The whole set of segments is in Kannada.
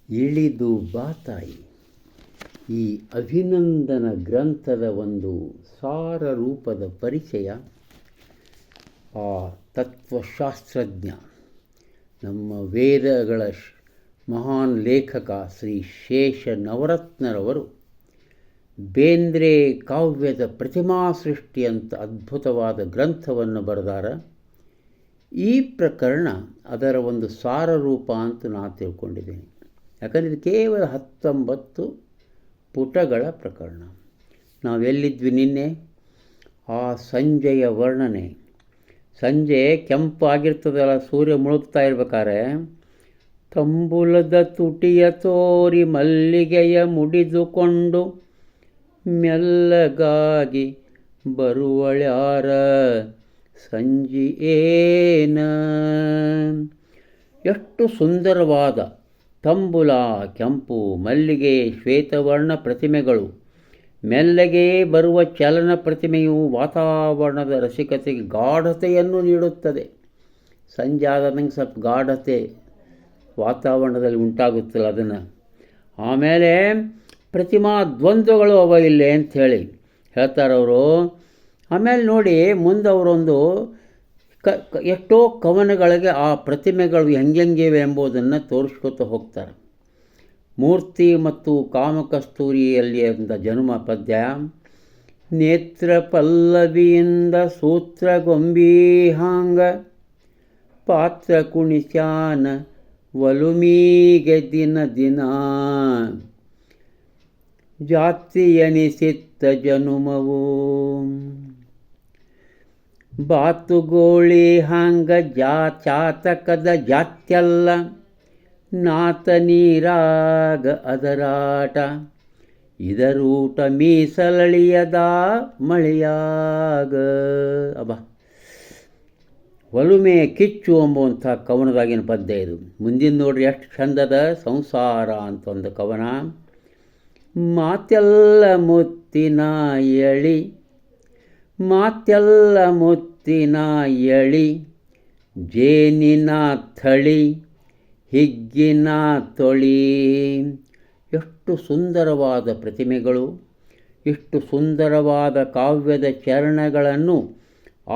ಇಳಿದು ಬಾತಾಯಿ ಈ ಅಭಿನಂದನ ಗ್ರಂಥದ ಒಂದು ಸಾರ ರೂಪದ ಪರಿಚಯ. ಆ ತತ್ವಶಾಸ್ತ್ರಜ್ಞ, ನಮ್ಮ ವೇದಗಳ ಮಹಾನ್ ಲೇಖಕ ಶ್ರೀ ಶೇಷ ನವರತ್ನರವರು ಬೇಂದ್ರೆ ಕಾವ್ಯದ ಪ್ರತಿಮಾ ಸೃಷ್ಟಿ ಅಂತ ಅದ್ಭುತವಾದ ಗ್ರಂಥವನ್ನು ಬರೆದಾರ. ಈ ಪ್ರಕರಣ ಅದರ ಒಂದು ಸಾರ ರೂಪ ಅಂತ ನಾನು ತಿಳ್ಕೊಂಡಿದ್ದೀನಿ. ಯಾಕಂದರೆ ಇದು ಕೇವಲ 19 ಪುಟಗಳ ಪ್ರಕರಣ. ನಾವೆಲ್ಲಿದ್ವಿ ನಿನ್ನೆ? ಆ ಸಂಜೆಯ ವರ್ಣನೆ. ಸಂಜೆ ಕೆಂಪಾಗಿರ್ತದಲ್ಲ, ಸೂರ್ಯ ಮುಳುಗ್ತಾ ಇರ್ಬೇಕಾದ್ರೆ, ತಂಬುಲದ ತುಟಿಯ ತೋರಿ ಮಲ್ಲಿಗೆಯ ಮುಡಿದುಕೊಂಡು ಮೆಲ್ಲಗಾಗಿ ಬರುವಳ್ಯಾರ ಸಂಜಿ ಏನ. ಎಷ್ಟು ಸುಂದರವಾದ ತಂಬುಲ, ಕೆಂಪು, ಮಲ್ಲಿಗೆ, ಶ್ವೇತವರ್ಣ ಪ್ರತಿಮೆಗಳು. ಮೆಲ್ಲಗೆ ಬರುವ ಚಲನ ಪ್ರತಿಮೆಯು ವಾತಾವರಣದ ರಸಿಕತೆಗೆ ಗಾಢತೆಯನ್ನು ನೀಡುತ್ತದೆ. ಸಂಜೆ ಆದಂಗೆ ಸ್ವಲ್ಪ ಗಾಢತೆ ವಾತಾವರಣದಲ್ಲಿ ಉಂಟಾಗುತ್ತಲ್ಲ ಅದನ್ನು. ಆಮೇಲೆ ಪ್ರತಿಮಾ ದ್ವಂದ್ವಗಳು ಅವ ಇಲ್ಲೇ ಅಂಥೇಳಿ ಹೇಳ್ತಾರವರು. ಆಮೇಲೆ ನೋಡಿ ಮುಂದೆ ಅವರೊಂದು ಎಷ್ಟೋ ಕವನಗಳಿಗೆ ಆ ಪ್ರತಿಮೆಗಳು ಹೆಂಗಿವೆ ಎಂಬುದನ್ನು ತೋರಿಸ್ಕೊತ ಹೋಗ್ತಾರೆ. ಮೂರ್ತಿ ಮತ್ತು ಕಾಮಕಸ್ತೂರಿಯಲ್ಲಿ ಅಂತ ಜನುಮ ಪದ್ಯ. ನೇತ್ರ ಪಲ್ಲವಿಯಿಂದ ಸೂತ್ರ ಗೊಂಬೀಹಾಂಗ ಪಾತ್ರ ಕುಣಿಸ್ಯಾನ ಒಲುಮೀಗೆ ದಿನ ದಿನ. ಜಾತಿಯನಿಸಿತ್ತ ಜನುಮವು ಬಾತುಗೋಳಿ ಹಾಂಗ ಚಾತಕದ ಜಾತ್ಯಲ್ಲ ನಾತ ನೀರಾಗ ಅದರಾಟ. ಇದರೂಟ ಮೀಸಲಳಿಯದ ಮಳೆಯಾಗ. ಒಲುಮೆ ಕಿಚ್ಚು ಎಂಬುವಂಥ ಕವನದಾಗಿನ ಪದ್ಯ ಇದು. ಮುಂದಿನ ನೋಡ್ರಿ ಎಷ್ಟು ಚಂದದ ಸಂಸಾರ ಅಂತ ಒಂದು ಕವನ. ಮಾತೆಲ್ಲ ಮುತ್ತಿನ ಎಳಿ, ಮಾತೆಲ್ಲ ಮುತ್ತಿನ ಎಳಿ, ಜೇನಿನ ಥಳಿ, ಹಿಗ್ಗಿನ ತೊಳಿ. ಎಷ್ಟು ಸುಂದರವಾದ ಪ್ರತಿಮೆಗಳು! ಇಷ್ಟು ಸುಂದರವಾದ ಕಾವ್ಯದ ಚರಣಗಳನ್ನು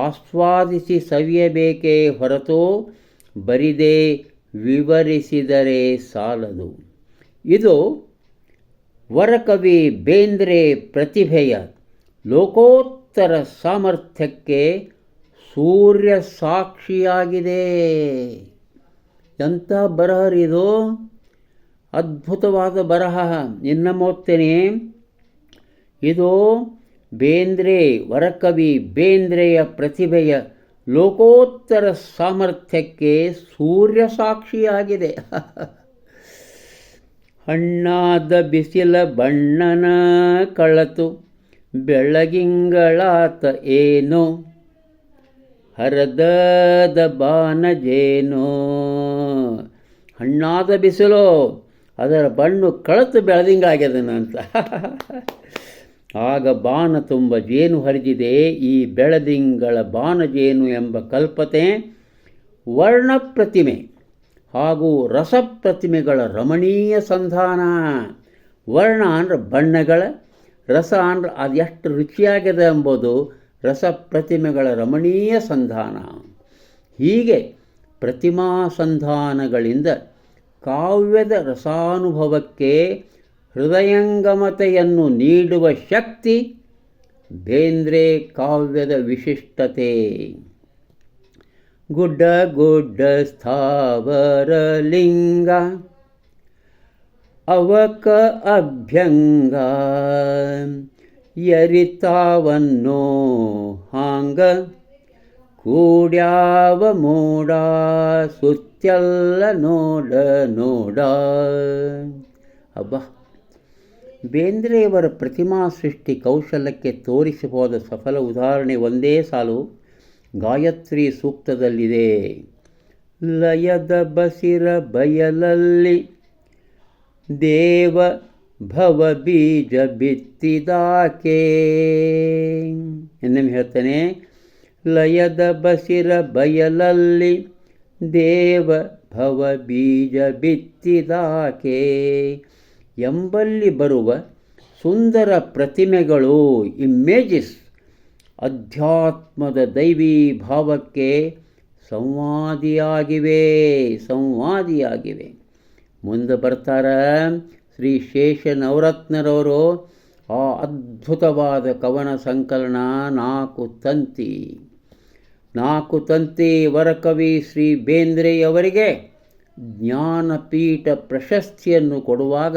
ಆಸ್ವಾದಿಸಿ ಸವಿಯಬೇಕೇ ಹೊರತು ಬರಿದೇ ವಿವರಿಸಿದರೆ ಸಾಲದು. ಇದು ವರಕವಿ ಬೇಂದ್ರೆ ಪ್ರತಿಭೆಯ ಲೋಕೋತ್ತರ ಸಾಮರ್ಥ್ಯಕ್ಕೆ ಸೂರ್ಯ ಸಾಕ್ಷಿಯಾಗಿದೆ. ಎಂಥ ಬರಹ ಇದು! ಅದ್ಭುತವಾದ ಬರಹ. ಇನ್ನೊಮ್ಮೆ ಓದ್ತೇನೆ. ಇದು ಬೇಂದ್ರೆ, ವರಕವಿ ಬೇಂದ್ರೆಯ ಪ್ರತಿಭೆಯ ಲೋಕೋತ್ತರ ಸಾಮರ್ಥ್ಯಕ್ಕೆ ಸೂರ್ಯ ಸಾಕ್ಷಿಯಾಗಿದೆ. ಹಣ್ಣಾದ ಬಿಸಿಲ ಬಣ್ಣನ ಕಳತು ಬೆಳಗಿಂಗಳಾತ ಏನೋ, ಹರದದ ಬಾನಜೇನೋ. ಹಣ್ಣಾದ ಬಿಸಿಲು, ಅದರ ಬಣ್ಣು ಕಳತು ಬೆಳದಿಂಗಾಗ್ಯದನ ಅಂತ. ಆಗ ಬಾನ ತುಂಬ ಜೇನು ಹರಿದಿದೆ. ಈ ಬೆಳದಿಂಗಳ ಬಾನಜೇನು ಎಂಬ ಕಲ್ಪತೆ ವರ್ಣ ಪ್ರತಿಮೆ ಹಾಗೂ ರಸಪ್ರತಿಮೆಗಳ ರಮಣೀಯ ಸಂಧಾನ. ವರ್ಣ ಅಂದರೆ ಬಣ್ಣಗಳ, ರಸ ಅಂದರೆ ಅದು ಎಷ್ಟು ರುಚಿಯಾಗಿದೆ ಎಂಬುದು ರಸಪ್ರತಿಮೆಗಳ ರಮಣೀಯ ಸಂಧಾನ. ಹೀಗೆ ಪ್ರತಿಮಾ ಸಂಧಾನಗಳಿಂದ ಕಾವ್ಯದ ರಸಾನುಭವಕ್ಕೆ ಹೃದಯಂಗಮತೆಯನ್ನು ನೀಡುವ ಶಕ್ತಿ ಬೇಂದ್ರೆ ಕಾವ್ಯದ ವಿಶಿಷ್ಟತೆ. ಗುಡ್ಡ ಗುಡ್ಡ ಸ್ಥಾವರ ಲಿಂಗ ಅವಕ ಅಭ್ಯಂಗ ಯರಿತಾವನ್ನೋ ಹಾಂಗ ಕೂಡ್ಯಾವ ಮೋಡ ಸುತ್ತೆಲ್ಲ ನೋಡ ನೋಡ. ಬೇಂದ್ರೆಯವರ ಪ್ರತಿಮಾ ಸೃಷ್ಟಿ ಕೌಶಲಕ್ಕೆ ತೋರಿಸಬಹುದ ಸಫಲ ಉದಾಹರಣೆ ಒಂದೇ ಸಾಲು ಗಾಯತ್ರಿ ಸೂಕ್ತದಲ್ಲಿದೆ. ಲಯದ ಬಸಿರ ಬಯಲಲ್ಲಿ ದೇವ ಭವ ಬೀಜ ಬಿತ್ತಿದಾಕೆ. ಇನ್ನೊಮ್ಮೆ ಹೇಳ್ತಾನೆ, ಲಯದ ಬಸಿರ ಬಯಲಲ್ಲಿ ದೇವ ಭವ ಬೀಜ ಬಿತ್ತಿದಾಕೆ ಎಂಬಲ್ಲಿ ಬರುವ ಸುಂದರ ಪ್ರತಿಮೆಗಳು, ಇಮೇಜಸ್, ಅಧ್ಯಾತ್ಮದ ದೈವೀ ಭಾವಕ್ಕೆ ಸಂವಾದಿಯಾಗಿವೆ. ಮುಂದೆ ಬರ್ತಾರ ಶ್ರೀ ಶೇಷ ನವರತ್ನರವರು. ಆ ಅದ್ಭುತವಾದ ಕವನ ಸಂಕಲನ ನಾಲ್ಕು ತಂತಿ ವರಕವಿ ಶ್ರೀ ಬೇಂದ್ರೆಯವರಿಗೆ ಜ್ಞಾನಪೀಠ ಪ್ರಶಸ್ತಿಯನ್ನು ಕೊಡುವಾಗ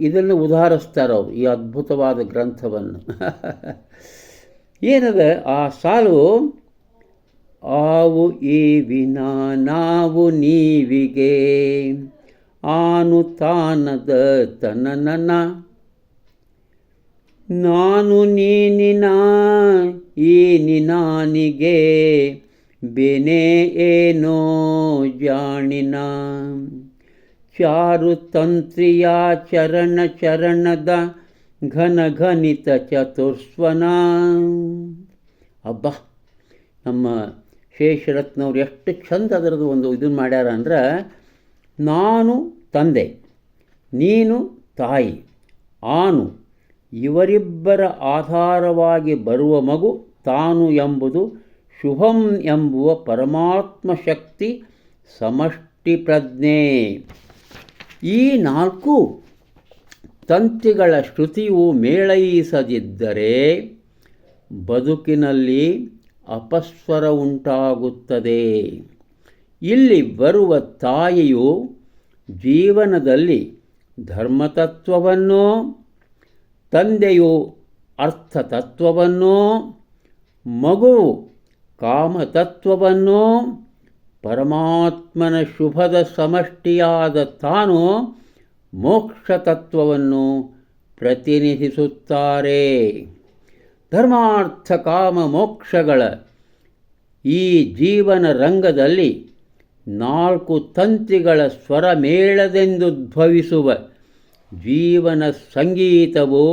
ಇದನ್ನು ಉದಾಹರಿಸ್ತಾರೆ ಅವರು, ಈ ಅದ್ಭುತವಾದ ಗ್ರಂಥವನ್ನು. ಏನದ ಆ ಸಾಲು, ಆವು ಈ ವಿನಾ ನಾವು ನೀವಿಗೆ ಆನು ತಾನದ ತನನನ ನಾನು ನೀನಿನ ಈ ನಿನಾನಿಗೆ ಬೆನೆ ಏನೋ ಜಾಣಿನ ಚಾರು ತಂತ್ರಿಯ ಚರಣ ಚರಣದ ಘನ ಘನಿತ ಚತುರ್ಸ್ವನ. ಅಬ್ಬಾ, ನಮ್ಮ ಶೇಷರತ್ನವ್ರು ಎಷ್ಟು ಚಂದ ಅದರದ್ದು ಒಂದು ಇದನ್ನು ಮಾಡ್ಯಾರ ಅಂದ್ರೆ, ನಾನು ತಂದೆ, ನೀನು ತಾಯಿ, ಆನು ಇವರಿಬ್ಬರ ಆಧಾರವಾಗಿ ಬರುವ ಮಗು ತಾನು ಎಂಬುದು ಶುಭಂ ಎಂಬುವ ಪರಮಾತ್ಮ ಶಕ್ತಿ ಸಮಷ್ಟಿ ಪ್ರಜ್ಞೆ. ಈ ನಾಲ್ಕು ತಂತಿಗಳ ಶ್ರುತಿಯು ಮೇಳೈಸದಿದ್ದರೆ ಬದುಕಿನಲ್ಲಿ ಅಪಸ್ವರ ಉಂಟಾಗುತ್ತದೆ. ಇಲ್ಲಿ ಬರುವ ತಾಯಿಯು ಜೀವನದಲ್ಲಿ ಧರ್ಮತತ್ವವನ್ನು, ತಂದೆಯು ಅರ್ಥತತ್ವವನ್ನು, ಮಗುವು ಕಾಮತತ್ವವನ್ನು, ಪರಮಾತ್ಮನ ಶುಭದ ಸಮಷ್ಟಿಯಾದ ತಾನು ಮೋಕ್ಷ ತತ್ವವನ್ನು ಪ್ರತಿನಿಧಿಸುತ್ತಾರೆ. ಧರ್ಮಾರ್ಥ ಕಾಮ ಮೋಕ್ಷಗಳ ಈ ಜೀವನ ರಂಗದಲ್ಲಿ ನಾಲ್ಕು ತಂತಿಗಳ ಸ್ವರ ಮೇಳದೆಂದುದ್ಭವಿಸುವ ಜೀವನ ಸಂಗೀತವು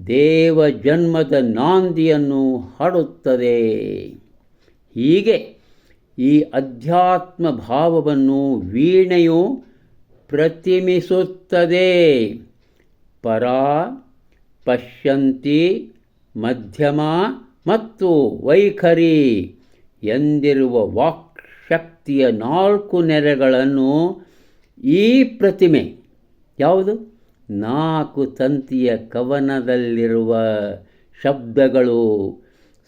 ದೇವ ಜನ್ಮದ ನಾಂದಿಯನ್ನು ಹಾಡುತ್ತದೆ. ಹೀಗೆ ಈ ಅಧ್ಯಾತ್ಮ ಭಾವವನ್ನು ವೀಣೆಯು ಪ್ರತಿಮಿಸುತ್ತದೆ. ಪರ, ಪಶ್ಯಂತಿ, ಮಧ್ಯಮ ಮತ್ತು ವೈಖರಿ ಎಂದಿರುವ ವಾಕ್ಶಕ್ತಿಯ ನಾಲ್ಕು ನೆರೆಗಳನ್ನು ಈ ಪ್ರತಿಮೆ, ಯಾವುದು, ನಾಲ್ಕು ತಂತಿಯ ಕವನದಲ್ಲಿರುವ ಶಬ್ದಗಳು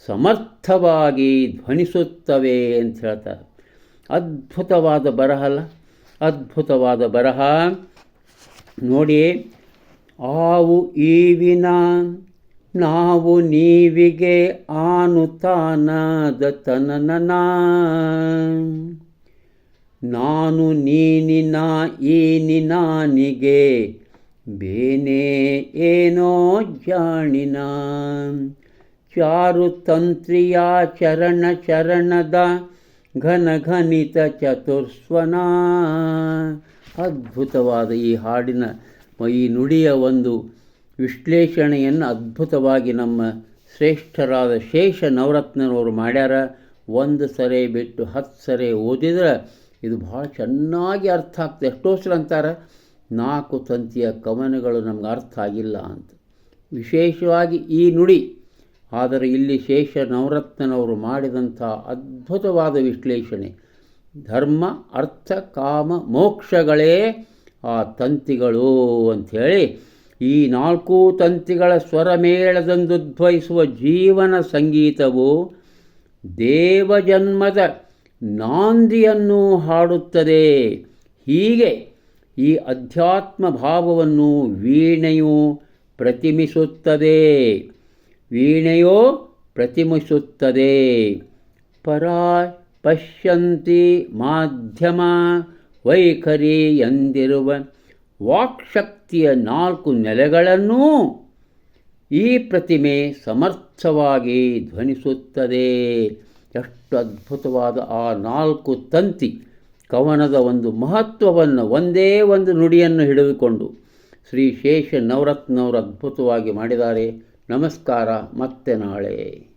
ಸಮರ್ಥವಾಗಿ ಧ್ವನಿಸುತ್ತವೆ ಅಂತ ಹೇಳ್ತಾರೆ. ಅದ್ಭುತವಾದ ಬರಹ ಅಲ್ಲ, ಅದ್ಭುತವಾದ ಬರಹ ನೋಡಿ. ಆವು ಈವಿನ ನಾವು ನೀವಿಗೆ ಆನು ತಾನದ ತನನನ ನಾನು ನೀನಿನ ಈ ನಿನಾನಿಗೆ ಬೇನೆ ಏನೋ ಜಾಣಿನ ಚಾರು ತಂತ್ರಿಯ ಚರಣ ಚರಣದ ಘನ ಘನಿತ ಚತುರ್ಸ್ವನ. ಅದ್ಭುತವಾದ ಈ ಹಾಡಿನ ಈ ನುಡಿಯ ಒಂದು ವಿಶ್ಲೇಷಣೆಯನ್ನು ಅದ್ಭುತವಾಗಿ ನಮ್ಮ ಶ್ರೇಷ್ಠರಾದ ಶೇಷ ನವರತ್ನರವರು ಮಾಡ್ಯಾರ. ಒಂದು ಸರಿ ಬಿಟ್ಟು 10 ಸರಿ ಓದಿದ್ರೆ ಇದು ಭಾಳ ಚೆನ್ನಾಗಿ ಅರ್ಥ ಆಗ್ತದೆ. ಎಷ್ಟೋ ಸಲ ಅಂತಾರೆ 4 ತಂತಿಯ ಕವನಗಳು ನಮ್ಗೆ ಅರ್ಥ ಆಗಿಲ್ಲ ಅಂತ, ವಿಶೇಷವಾಗಿ ಈ ನುಡಿ. ಆದರೆ ಇಲ್ಲಿ ಶೇಷ ನವರತ್ನನವರು ಮಾಡಿದಂಥ ಅದ್ಭುತವಾದ ವಿಶ್ಲೇಷಣೆ, ಧರ್ಮ ಅರ್ಥ ಕಾಮ ಮೋಕ್ಷಗಳೇ ಆ ತಂತಿಗಳು ಅಂಥೇಳಿ, ಈ 4 ತಂತಿಗಳ ಸ್ವರಮೇಳದಂದುದ್ಭವಿಸುವ ಜೀವನ ಸಂಗೀತವು ದೇವಜನ್ಮದ ನಾಂದಿಯನ್ನು ಹಾಡುತ್ತದೆ. ಹೀಗೆ ಈ ಅಧ್ಯಾತ್ಮ ಭಾವವನ್ನು ವೀಣೆಯು ಪ್ರತಿಮಿಸುತ್ತದೆ. ಪರ, ಪಶ್ಯಂತಿ, ಮಾಧ್ಯಮ, ವೈಖರಿ ಎಂದಿರುವ ವಾಕ್ಶಕ್ತಿಯ 4 ನೆಲೆಗಳನ್ನೂ ಈ ಪ್ರತಿಮೆ ಸಮರ್ಥವಾಗಿ ಧ್ವನಿಸುತ್ತದೆ. ಎಷ್ಟು ಅದ್ಭುತವಾದ ಆ 4 ತಂತಿ ಕವನದ ಒಂದು ಮಹತ್ವವನ್ನು ಒಂದೇ ಒಂದು ನುಡಿಯನ್ನು ಹಿಡಿದುಕೊಂಡು ಶ್ರೀ ಶೇಷ ನವರತ್ನವರು ಅದ್ಭುತವಾಗಿ ಮಾಡಿದ್ದಾರೆ. ನಮಸ್ಕಾರ, ಮತ್ತೆ ನಾಳೆ.